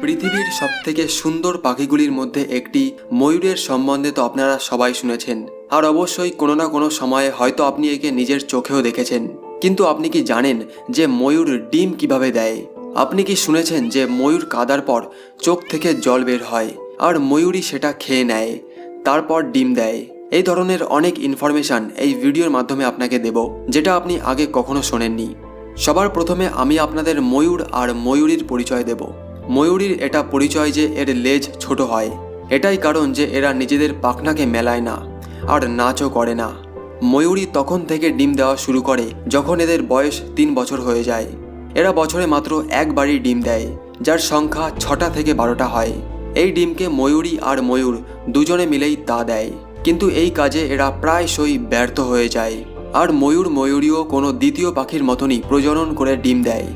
পৃথিবীর সবথেকে সুন্দর পাখিগুলির মধ্যে একটি ময়ূরের সম্বন্ধে তো আপনারা সবাই শুনেছেন, আর অবশ্যই কোনো না কোনো সময়ে হয়তো আপনি একে নিজের চোখেও দেখেছেন। কিন্তু আপনি কি জানেন যে ময়ূর ডিম কিভাবে দেয়? আপনি কি শুনেছেন যে ময়ূর কাদার পর চোখ থেকে জল বের হয় আর ময়ূরই সেটা খেয়ে নেয়, তারপর ডিম দেয়? এই ধরনের অনেক ইনফরমেশন এই ভিডিওর মাধ্যমে আপনাকে দেব, যেটা আপনি আগে কখনো শোনেননি। সবার প্রথমে আমি আপনাদের ময়ূর আর ময়ূরীর পরিচয় দেব। ময়ূরীর এটা পরিচয় যে এর লেজ ছোট হয়, এটাই কারণ যে এরা নিজেদের পাখনাকে মেলায় না আর নাচও করে না। ময়ূরী তখন থেকে ডিম দেওয়া শুরু করে যখন এদের বয়স 3 বছর হয়ে যায়। এরা বছরে মাত্র একবারই ডিম দেয়, যার সংখ্যা 6টা থেকে 12টা হয়। এই ডিমকে ময়ূরী আর ময়ূর দুজনে মিলেই তা দেয়, কিন্তু এই কাজে এরা প্রায়শই ব্যর্থ হয়ে যায়। আর ময়ূরীও কোনো দ্বিতীয় পাখির মতনই প্রজনন করে ডিম দেয়।